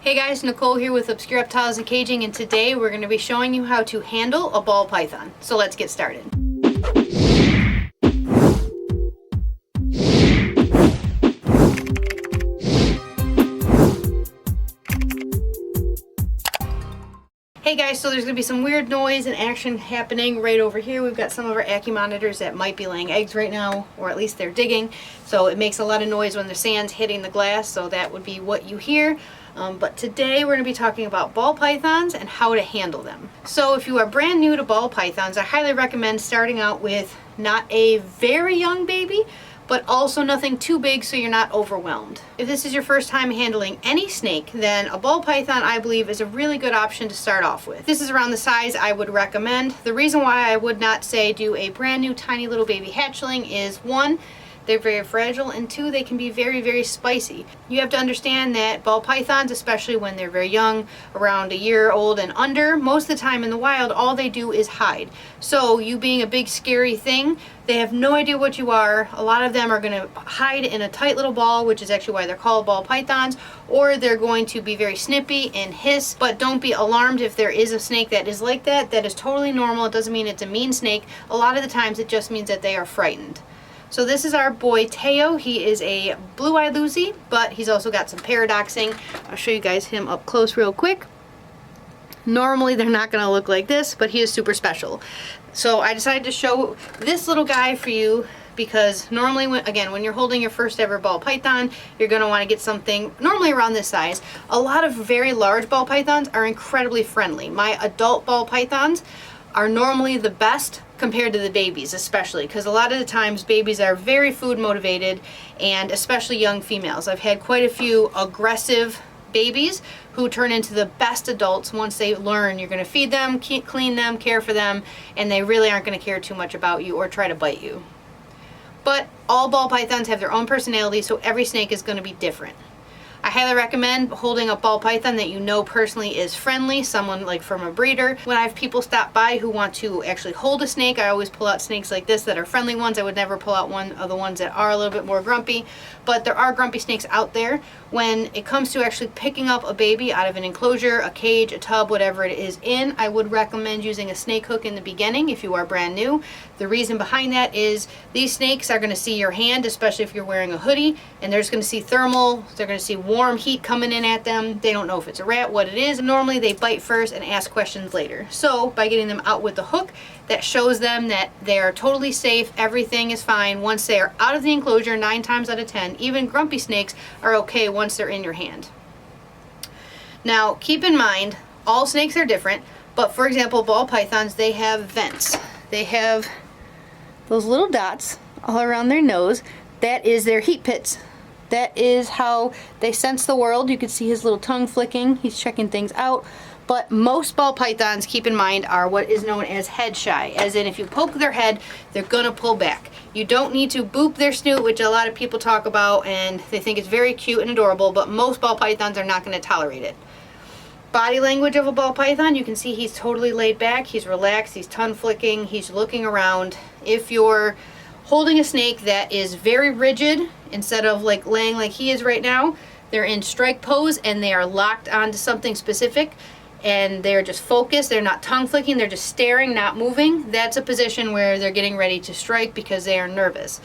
Hey guys, Nicole here with Obscure Reptiles and Caging, and today we're going to be showing you how to handle a ball python. So let's get started. Hey guys, so there's going to be some weird noise and action happening right over here. We've got some of our Accu monitors that might be laying eggs right now, or at least they're digging. So it makes a lot of noise when the sand's hitting the glass, so that would be what you hear. But today we're going to be talking about ball pythons and how to handle them. So if you are brand new to ball pythons, I highly recommend starting out with not a very young baby, but also nothing too big so you're not overwhelmed. If this is your first time handling any snake, then a ball python, I believe, is a really good option to start off with. This is around the size I would recommend. The reason why I would not say do a brand new tiny little baby hatchling is, one, they're very fragile, and two, they can be very, very spicy. You have to understand that ball pythons, especially when they're very young, around a year old and under, most of the time in the wild, all they do is hide. So you being a big scary thing, they have no idea what you are. A lot of them are going to hide in a tight little ball, which is actually why they're called ball pythons, or they're going to be very snippy and hiss. But don't be alarmed if there is a snake that is like that. That is totally normal. It doesn't mean it's a mean snake. A lot of the times it just means that they are frightened. So this is our boy Teo. He is a blue-eyed Lucy, but he's also got some paradoxing. I'll show you guys him up close real quick. Normally they're not going to look like this, but he is super special. So I decided to show this little guy for you because normally, when you're holding your first ever ball python, you're going to want to get something normally around this size. A lot of very large ball pythons are incredibly friendly. My adult ball pythons are normally the best compared to the babies, especially because a lot of the times babies are very food motivated, and especially young females. I've had quite a few aggressive babies who turn into the best adults once they learn you're going to feed them, clean them, care for them, and they really aren't going to care too much about you or try to bite you. But all ball pythons have their own personality, so every snake is going to be different. I highly recommend holding a ball python that you know personally is friendly, someone like from a breeder. When I have people stop by who want to actually hold a snake, I always pull out snakes like this that are friendly ones. I would never pull out one of the ones that are a little bit more grumpy, but there are grumpy snakes out there. When it comes to actually picking up a baby out of an enclosure, a cage, a tub, whatever it is in, I would recommend using a snake hook in the beginning if you are brand new. The reason behind that is these snakes are going to see your hand, especially if you're wearing a hoodie, and they're just going to see thermal, they're going to see warm heat coming in at them. They don't know if it's a rat, what it is. Normally they bite first and ask questions later. So by getting them out with the hook, that shows them that they are totally safe, everything is fine. Once they are out of the enclosure, 9 times out of 10, even grumpy snakes are okay once they're in your hand. Now keep in mind, all snakes are different, but for example, ball pythons, they have vents. They have those little dots all around their nose. That is their heat pits. That is how they sense the world. You can see his little tongue flicking. He's checking things out. But most ball pythons, keep in mind, are what is known as head shy. As in, if you poke their head, they're gonna pull back. You don't need to boop their snoot, which a lot of people talk about, and they think it's very cute and adorable, but most ball pythons are not gonna tolerate it. Body language of a ball python, you can see he's totally laid back, he's relaxed, he's tongue flicking, he's looking around. If you're holding a snake that is very rigid, instead of like laying like he is right now, they're in strike pose and they are locked onto something specific and they're just focused, they're not tongue flicking, they're just staring, not moving. That's a position where they're getting ready to strike because they are nervous.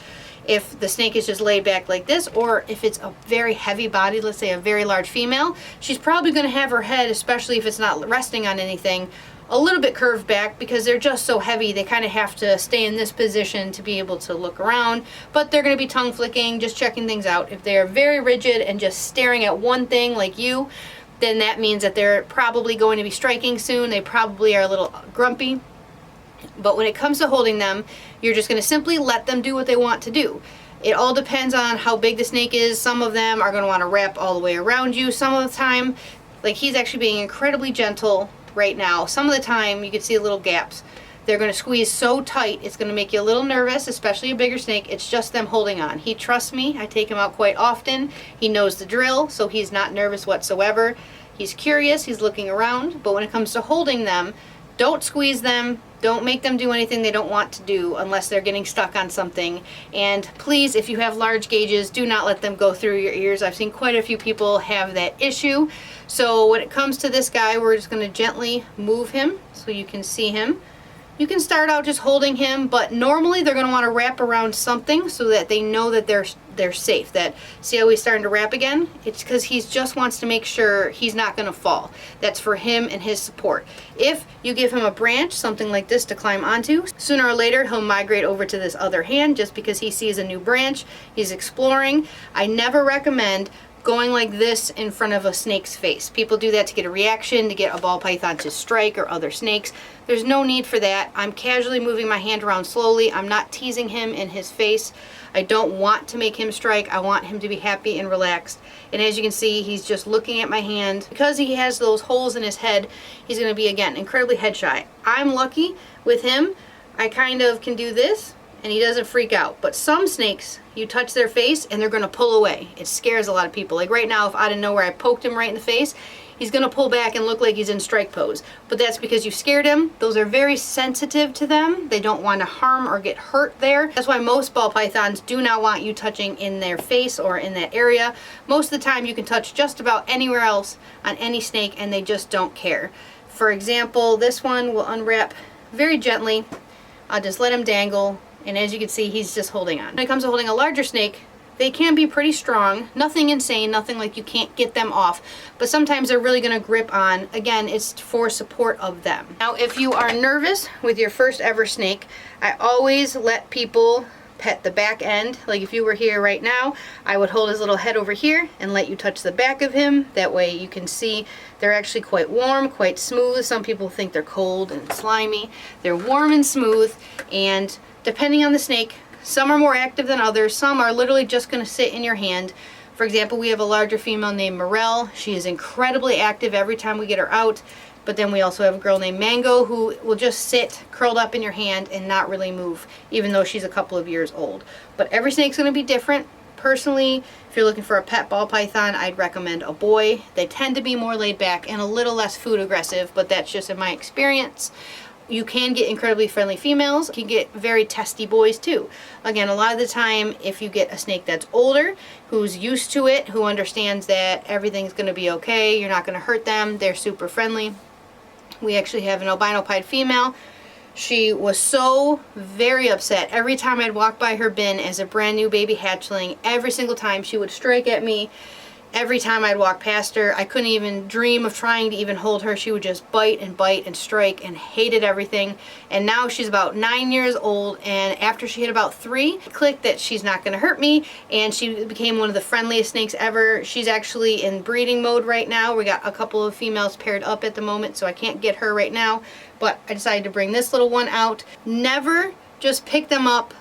If the snake is just laid back like this, or if it's a very heavy body, let's say a very large female, she's probably going to have her head, especially if it's not resting on anything, a little bit curved back because they're just so heavy. They kind of have to stay in this position to be able to look around, but they're going to be tongue flicking, just checking things out. If they're very rigid and just staring at one thing like you, then that means that they're probably going to be striking soon. They probably are a little grumpy. But when it comes to holding them, you're just going to simply let them do what they want to do. It all depends on how big the snake is. Some of them are going to want to wrap all the way around you. Some of the time, like he's actually being incredibly gentle right now. Some of the time you can see little gaps. They're going to squeeze so tight it's going to make you a little nervous, especially a bigger snake. It's just them holding on. He trusts me. I take him out quite often. He knows the drill, so he's not nervous whatsoever. He's curious, he's looking around, but when it comes to holding them, don't squeeze them, Don't make them do anything they don't want to do unless they're getting stuck on something. And please, if you have large gauges, do not let them go through your ears. I've seen quite a few people have that issue. So when it comes to this guy, we're just going to gently move him so you can see him. You can start out just holding him, but normally they're going to want to wrap around something so that they know that they're safe. That, see how he's starting to wrap again? It's because he just wants to make sure he's not going to fall. That's for him and his support. If you give him a branch, something like this to climb onto, sooner or later he'll migrate over to this other hand just because he sees a new branch. He's exploring. I never recommend going like this in front of a snake's face. People do that to get a reaction, to get a ball python to strike or other snakes. There's no need for that. I'm casually moving my hand around slowly. I'm not teasing him in his face. I don't want to make him strike. I want him to be happy and relaxed. And as you can see, he's just looking at my hand. Because he has those holes in his head, he's going to be, again, incredibly head shy. I'm lucky with him. I kind of can do this and he doesn't freak out. But some snakes, you touch their face and they're going to pull away. It scares a lot of people. Like right now, if out of nowhere I poked him right in the face, he's going to pull back and look like he's in strike pose. But that's because you scared him. Those are very sensitive to them. They don't want to harm or get hurt there. That's why most ball pythons do not want you touching in their face or in that area. Most of the time you can touch just about anywhere else on any snake and they just don't care. For example, this one will unwrap very gently. I'll just let him dangle. And as you can see, he's just holding on. When it comes to holding a larger snake, they can be pretty strong. Nothing insane, nothing like you can't get them off. But sometimes they're really going to grip on. Again, it's for support of them. Now, if you are nervous with your first ever snake, I always let people pet the back end. Like if you were here right now, I would hold his little head over here and let you touch the back of him. That way you can see they're actually quite warm, quite smooth. Some people think they're cold and slimy. They're warm and smooth, and depending on the snake, some are more active than others. Some are literally just going to sit in your hand. For example, we have a larger female named Morel. She is incredibly active every time we get her out. But then we also have a girl named Mango who will just sit curled up in your hand and not really move, even though she's a couple of years old. But every snake's going to be different. Personally, if you're looking for a pet ball python, I'd recommend a boy. They tend to be more laid back and a little less food aggressive, but that's just in my experience. You can get incredibly friendly females. You can get very testy boys too. Again, a lot of the time, if you get a snake that's older, who's used to it, who understands that everything's going to be okay, you're not going to hurt them, they're super friendly. We actually have an albino pied female. She was so very upset. Every time I'd walk by her bin as a brand new baby hatchling, every single time she would strike at me. Every time I'd walk past her, I couldn't even dream of trying to even hold her. She would just bite and strike and hated everything. And now she's about 9 years old, and after she hit about 3, it clicked that she's not going to hurt me, and she became one of the friendliest snakes ever. She's actually in breeding mode right now. We got a couple of females paired up at the moment, so I can't get her right now. But I decided to bring this little one out. Never just pick them up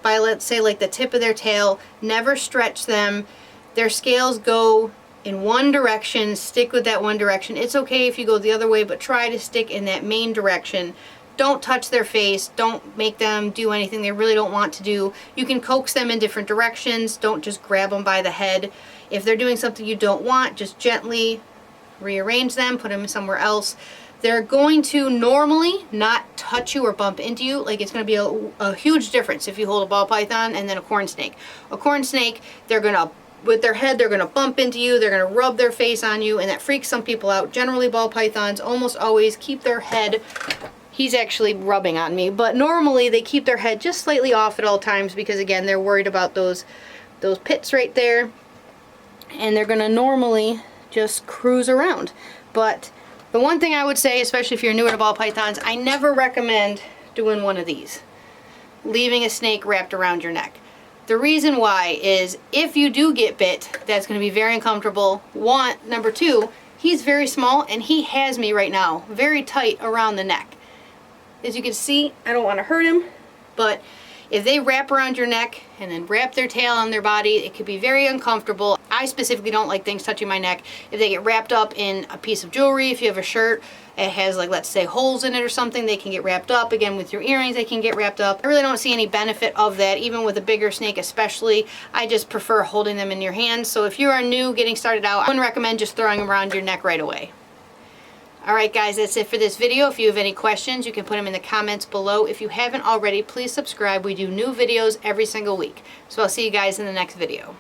by, let's say, like the tip of their tail. Never stretch them. Their scales go in one direction. Stick with that one direction. It's okay if you go the other way, but try to stick in that main direction. Don't touch their face. Don't make them do anything they really don't want to do. You can coax them in different directions. Don't just grab them by the head. If they're doing something you don't want, just gently rearrange them, put them somewhere else. They're going to normally not touch you or bump into you. Like, it's going to be a huge difference if you hold a ball python and then a corn snake. A corn snake, they're going to, with their head, they're going to bump into you, they're going to rub their face on you, and that freaks some people out. Generally, ball pythons almost always keep their head, he's actually rubbing on me, but normally they keep their head just slightly off at all times because, again, they're worried about those pits right there, and they're going to normally just cruise around. But the one thing I would say, especially if you're newer to ball pythons, I never recommend doing one of these, leaving a snake wrapped around your neck. The reason why is if you do get bit, that's going to be very uncomfortable. Number two, he's very small and he has me right now very tight around the neck. As you can see, I don't want to hurt him, but if they wrap around your neck and then wrap their tail on their body, it could be very uncomfortable. I specifically don't like things touching my neck. If they get wrapped up in a piece of jewelry, if you have a shirt, it has, like, let's say holes in it or something, they can get wrapped up. Again, with your earrings, they can get wrapped up. I really don't see any benefit of that, even with a bigger snake especially. I just prefer holding them in your hands. So if you are new, getting started out, I wouldn't recommend just throwing them around your neck right away. Alright guys, that's it for this video. If you have any questions, you can put them in the comments below. If you haven't already, please subscribe. We do new videos every single week. So I'll see you guys in the next video.